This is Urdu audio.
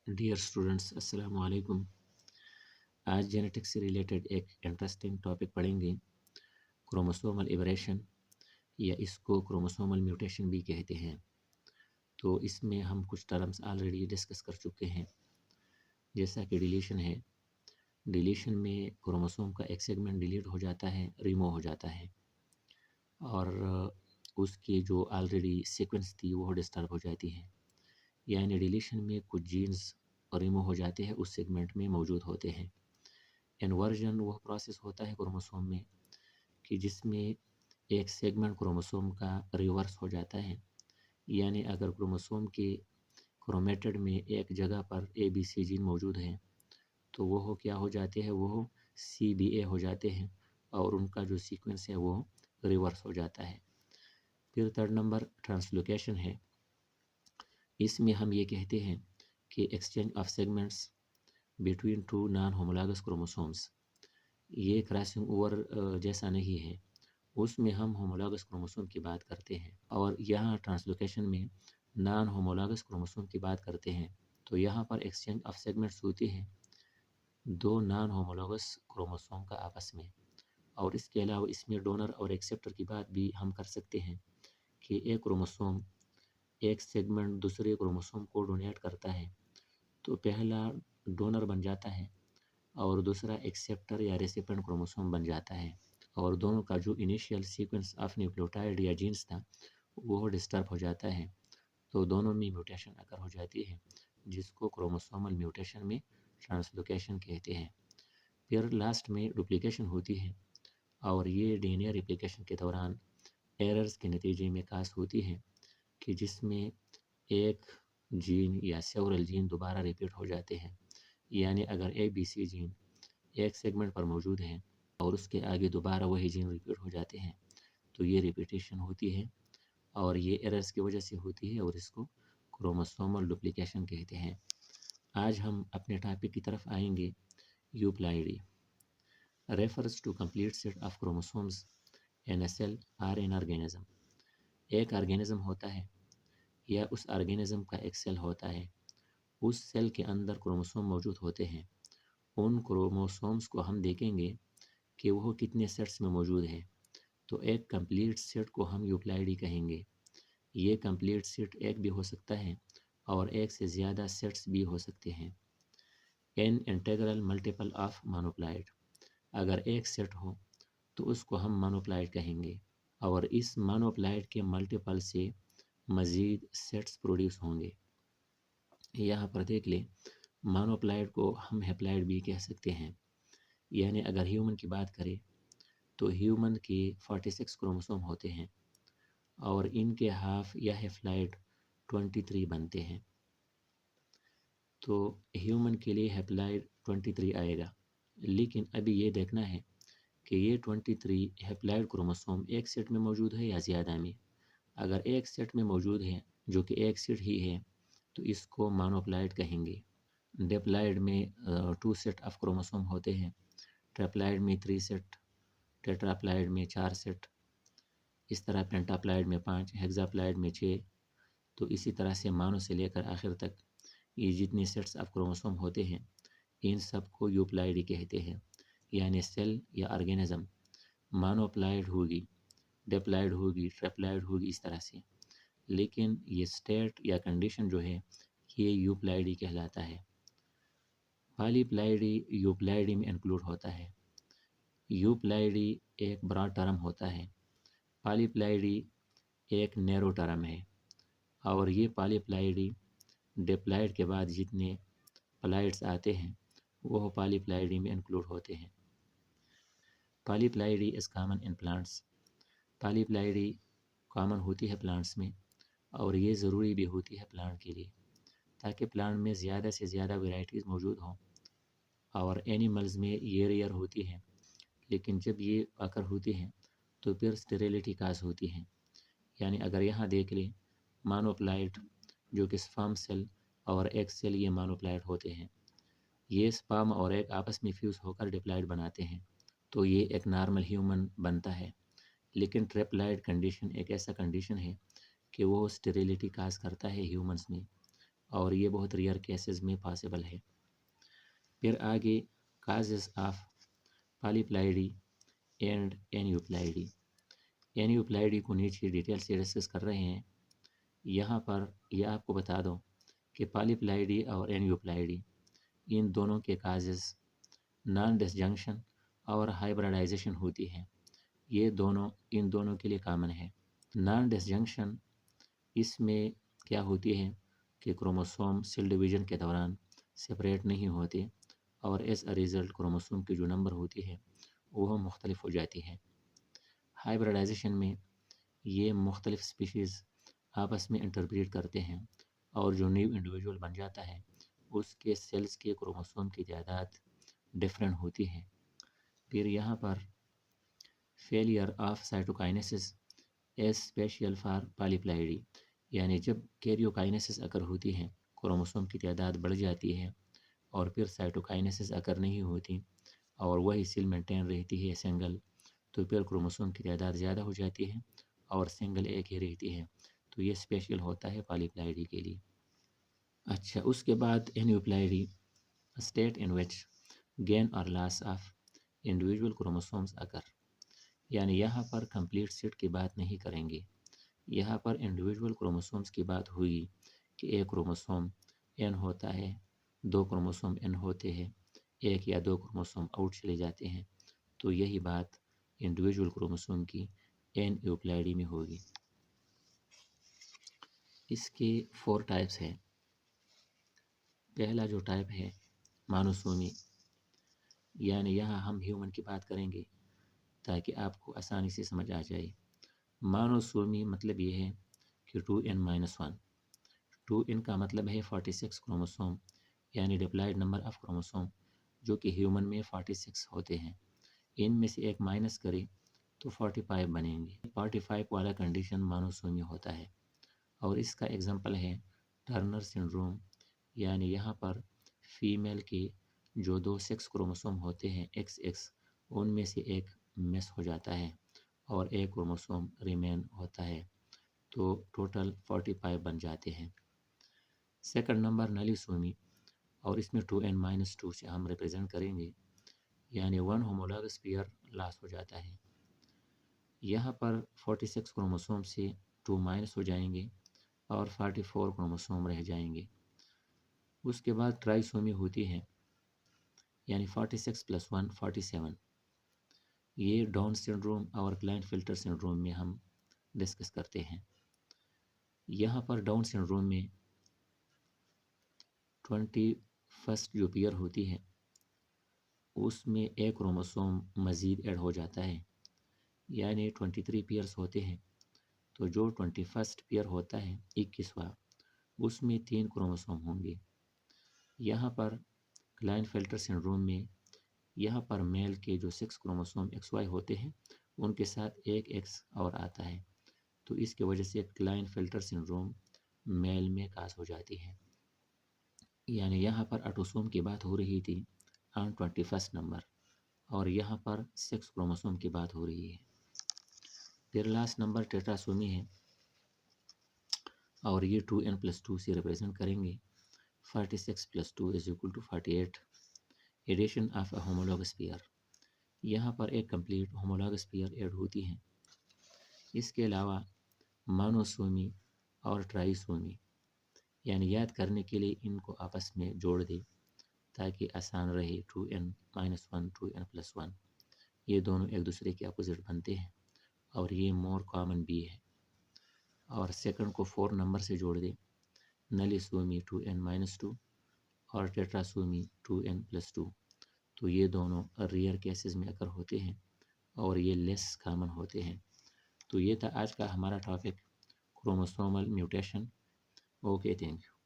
ڈیئر اسٹوڈنٹس السلام علیکم۔ آج جینیٹکس سے ریلیٹڈ ایک انٹرسٹنگ ٹاپک پڑھیں گے، کروموسومل ایبریشن یا اس کو کروموسومل میوٹیشن بھی کہتے ہیں۔ تو اس میں ہم کچھ ٹرمز آلریڈی ڈسکس کر چکے ہیں، جیسا کہ ڈیلیشن ہے۔ ڈیلیشن میں کروموسوم کا ایک سیگمنٹ ڈیلیٹ ہو جاتا ہے، ریموو ہو جاتا ہے، اور اس کی جو آلریڈی سیکوینس تھی وہ ڈسٹرب ہو جاتی ہے۔ یعنی ڈیلیشن میں کچھ جینز ریموو ہو جاتے ہیں، اس سیگمنٹ میں موجود ہوتے ہیں۔ انورژن وہ پروسیس ہوتا ہے کروموسوم میں کہ جس میں ایک سیگمنٹ کروموسوم کا ریورس ہو جاتا ہے۔ یعنی اگر کروموسوم کے کرومیٹڈ میں ایک جگہ پر اے بی سی جین موجود ہیں تو وہ کیا ہو جاتے ہیں، وہ سی بی اے ہو جاتے ہیں، اور ان کا جو سیکوینس ہے وہ ریورس ہو جاتا ہے۔ پھر تھرڈ نمبر ٹرانسلوکیشن ہے۔ اس میں ہم یہ کہتے ہیں کہ exchange of segments between two non homologous chromosomes, یہ کراسنگ اوور جیسا نہیں ہے، اس میں ہم ہومولاگس کروموسوم کی بات کرتے ہیں، اور یہاں ٹرانسلوکیشن میں نان ہومولاگس کروموسوم کی بات کرتے ہیں۔ تو یہاں پر ایکسچینج آف سیگمنٹس ہوتی ہیں دو نان ہومولاگس کروموسوم کا آپس میں، اور اس کے علاوہ اس میں ڈونر اور ایکسیپٹر کی بات بھی ہم کر سکتے ہیں کہ ایک کروموسوم ایک سیگمنٹ دوسرے کروموسوم کو ڈونیٹ کرتا ہے تو پہلا ڈونر بن جاتا ہے اور دوسرا ایکسیپٹر یا ریسیپینٹ کروموسوم بن جاتا ہے، اور دونوں کا جو انیشیل سیکوینس آف نیوکلیوٹائڈ یا جینس تھا وہ ڈسٹرب ہو جاتا ہے، تو دونوں میں میوٹیشن اکر ہو جاتی ہے، جس کو کروموسومل میوٹیشن میں ٹرانسلوکیشن کہتے ہیں۔ پھر لاسٹ میں ڈپلیکیشن ہوتی ہے، اور یہ ڈی این اے ریپلیکیشن کے دوران ایررز کے نتیجے میں کاز ہوتی ہے کہ جس میں ایک جین یا سیورل جین دوبارہ ریپیٹ ہو جاتے ہیں۔ یعنی اگر اے بی سی جین ایک سیگمنٹ پر موجود ہیں اور اس کے آگے دوبارہ وہی جین ریپیٹ ہو جاتے ہیں تو یہ ریپیٹیشن ہوتی ہے، اور یہ ایررز کی وجہ سے ہوتی ہے، اور اس کو کروموسومل ڈپلیکیشن کہتے ہیں۔ آج ہم اپنے ٹاپک کی طرف آئیں گے۔ Euploidy refers to complete set of chromosomes in a cell or an organism. ایک آرگینزم ہوتا ہے یا اس آرگینزم کا ایک سیل ہوتا ہے، اس سیل کے اندر کروموسوم موجود ہوتے ہیں۔ ان کروموسومز کو ہم دیکھیں گے کہ وہ کتنے سیٹس میں موجود ہیں، تو ایک کمپلیٹ سیٹ کو ہم یوپلائڈی کہیں گے۔ یہ کمپلیٹ سیٹ ایک بھی ہو سکتا ہے اور ایک سے زیادہ سیٹس بھی ہو سکتے ہیں۔ این انٹیگرل ملٹیپل آف مانوپلائڈ، اگر ایک سیٹ ہو تو اس کو ہم مانوپلائڈ کہیں گے، اور اس مانوپلائڈ کے ملٹیپل سے مزید سیٹس پروڈیوس ہوں گے۔ یہاں پر دیکھ لیں، مانوپلائڈ کو ہم ہیپلائڈ بھی کہہ سکتے ہیں۔ یعنی اگر ہیومن کی بات کریں تو ہیومن کے 46 کروموسوم ہوتے ہیں، اور ان کے ہاف یا ہیپلائڈ 23 بنتے ہیں۔ تو ہیومن کے لیے ہیپلائڈ 23 آئے گا، لیکن ابھی یہ دیکھنا ہے کہ یہ 23 ہیپلائڈ کروموسوم ایک سیٹ میں موجود ہے یا زیادہ میں۔ اگر ایک سیٹ میں موجود ہے جو کہ ایک سیٹ ہی ہے تو اس کو مانوپلائڈ کہیں گے۔ ڈیپلائڈ میں 2 سیٹ آف کروموسوم ہوتے ہیں، ٹریپلائڈ میں 3 سیٹ، ٹیٹراپلائڈ میں 4 سیٹ، اس طرح پینٹاپلائڈ میں 5، ہیگزاپلائڈ میں 6۔ تو اسی طرح سے مانو سے لے کر آخر تک یہ جتنے سیٹس آف کروموسوم ہوتے ہیں ان سب کو یوپلائڈی کہتے ہیں۔ یعنی سیل یا آرگینزم مانوپلائڈ ہوگی، ڈیپلائڈ ہوگی، ٹریپلائڈ ہوگی، اس طرح سے، لیکن یہ سٹیٹ یا کنڈیشن جو ہے یہ یوپلائڈی کہلاتا ہے۔ پالی پلائڈی یوپلائڈی میں انکلوڈ ہوتا ہے۔ یوپلائڈی ایک براڈ ٹرم ہوتا ہے، پالی پلائڈی ایک نیرو ٹرم ہے، اور یہ پالی پلائڈی ڈیپلائڈ کے بعد جتنے پلائڈس آتے ہیں وہ پالی پلائڈی میں انکلوڈ ہوتے ہیں۔ Polyploidy is common in plants, polyploidy common ہوتی ہے پلانٹس میں، اور یہ ضروری بھی ہوتی ہے پلانٹ کے لیے تاکہ پلانٹ میں زیادہ سے زیادہ ورائٹیز موجود ہوں، اور اینیملز میں یہ ریئر ہوتی ہے، لیکن جب یہ اکر ہوتی ہیں تو پھر اسٹیریلٹی کاز ہوتی ہے۔ یعنی اگر یہاں دیکھ لیں، مانوپلائڈ جو کہ سپرم سیل اور ایگ سیل یہ مانوپلائڈ ہوتے ہیں، یہ سپرم اور ایگ آپس میں فیوز ہو کر ڈپلائڈ بناتے ہیں، تو یہ ایک نارمل ہیومن بنتا ہے۔ لیکن ٹریپلائڈ کنڈیشن ایک ایسا کنڈیشن ہے کہ وہ اسٹیریلٹی کاز کرتا ہے ہیومنس میں، اور یہ بہت ریئر کیسز میں پاسبل ہے۔ پھر آگے کازز آف پالیپلائڈی اینڈ اینیوپلائڈی۔ اینیوپلائڈی کو نیچے ڈیٹیل سے ڈسکس کر رہے ہیں۔ یہاں پر یہ آپ کو بتا دو کہ پالیپلائڈی اور اینیوپلائڈی ان دونوں کے کازز نان ڈسجنکشن اور ہائبرڈائزیشن ہوتی ہے۔ یہ دونوں ان دونوں کے لیے کامن ہے۔ نان ڈسجنکشن اس میں کیا ہوتی ہے کہ کروموسوم سیل ڈویژن کے دوران سپریٹ نہیں ہوتے اور ایز اے ریزلٹ کروموسوم کی جو نمبر ہوتی ہے وہ مختلف ہو جاتی ہے۔ ہائبرڈائزیشن میں یہ مختلف سپیشیز آپس میں انٹربریڈ کرتے ہیں اور جو نیو انڈیویجول بن جاتا ہے اس کے سیلز کے کروموسوم کی تعداد ڈفرینٹ ہوتی ہے۔ پھر یہاں پر failure of cytokinesis as special for polyploidy, یعنی جب کیریوکائنیسس اکر ہوتی ہے کروموسوم کی تعداد بڑھ جاتی ہے، اور پھر سائٹوکائنیسس اکر نہیں ہوتی اور وہی سیل مینٹین رہتی ہے سنگل، تو پھر کروموسوم کی تعداد زیادہ ہو جاتی ہے اور سنگل ایک ہی رہتی ہے، تو یہ اسپیشل ہوتا ہے پالیپلائڈی کے لیے۔ اچھا، اس کے بعد اینیوپلائڈی اسٹیٹ ان وچ گین اور لاس آف انڈیویجول کروموسومز اکر، یعنی یہاں پر کمپلیٹ سیٹ کی بات نہیں کریں گے، یہاں پر انڈیویجول کروموسومز کی بات ہوئی کہ ایک کروموسوم این ہوتا ہے، دو کروموسوم این ہوتے ہیں، ایک یا دو کروموسوم آؤٹ چلے جاتے ہیں، تو یہی بات انڈیویجول کروموسوم کی اینیوپلائڈی میں ہوگی۔ اس کے 4 ٹائپس ہیں۔ پہلا جو ٹائپ ہے مانوسومی، یعنی یہاں ہم ہیومن کی بات کریں گے تاکہ آپ کو آسانی سے سمجھ آ جائے۔ مانوسومی مطلب یہ ہے کہ 2n-1، 2n کا مطلب ہے 46 کروموسوم، یعنی ڈپلائڈ نمبر آف کروموسوم، جو کہ ہیومن میں 46 ہوتے ہیں، ان میں سے ایک مائنس کریں تو 45 بنیں گے۔ 45 والا کنڈیشن مانوسومی ہوتا ہے، اور اس کا ایگزامپل ہے ٹرنر سنڈروم، یعنی یہاں پر فیمیل کے جو 2 سیکس کروموسوم ہوتے ہیں XX، ان میں سے ایک مس ہو جاتا ہے اور ایک کروموسوم ریمین ہوتا ہے، تو ٹوٹل 45 بن جاتے ہیں۔ سیکنڈ نمبر نلیسومی، اور اس میں 2n-2 سے ہم ریپرزینٹ کریں گے، یعنی 1 ہومولوگس پیئر لاس ہو جاتا ہے۔ یہاں پر 46 کروموسوم سے 2 مائنس ہو جائیں گے اور 44 کروموسوم رہ جائیں گے۔ اس کے بعد ٹرائیسومی ہوتی ہے، یعنی 46 + 1 47۔ یہ ڈاؤن سنڈروم اور کلائن فلٹر سنڈروم میں ہم ڈسکس کرتے ہیں۔ یہاں پر ڈاؤن سنڈروم میں 21 جو پیئر ہوتی ہے اس میں ایک کروموسوم مزید ایڈ ہو جاتا ہے، یعنی 23 پیئرس ہوتے ہیں، تو جو 21 پیئر ہوتا ہے 21واں، اس میں 3 کروموسوم ہوں گے۔ یہاں پر کلائن فلٹر سنڈروم میں یہاں پر میل کے جو 6 کروموسوم XY ہوتے ہیں ان کے ساتھ ایک X اور آتا ہے، تو اس کی وجہ سے کلائن فلٹر سنڈروم میل میں کاز ہو جاتی ہے، یعنی یہاں پر آٹوسوم کی بات ہو رہی تھی آن 21 نمبر، اور یہاں پر 6 کروموسوم کی بات ہو رہی ہے۔ پھر لاسٹ نمبر ٹیٹراسومی ہے، اور یہ 2n+2 سے ریپرزینٹ کریں گے۔ 46 + 2 = 48، addition of a homologous pair, یہاں پر ایک کمپلیٹ ہومولوگس پیئر ایڈ ہوتی ہیں۔ اس کے علاوہ مانوسومی اور ٹرائیسومی، یعنی یاد کرنے کے لیے ان کو آپس میں جوڑ دے تاکہ آسان رہے۔ 2n-1 2n+1، یہ دونوں ایک دوسرے کے اپوزٹ بنتے ہیں اور یہ مور کامن بھی ہے، اور سیکنڈ کو 4 نمبر سے جوڑ دیں۔ نلیسومی 2n-2 اور ٹیٹراسومی 2n+2، تو یہ دونوں ریئر کیسز میں اکر ہوتے ہیں اور یہ لیس کامن ہوتے ہیں۔ تو یہ تھا آج کا ہمارا topic, chromosomal mutation. Okay, thank you.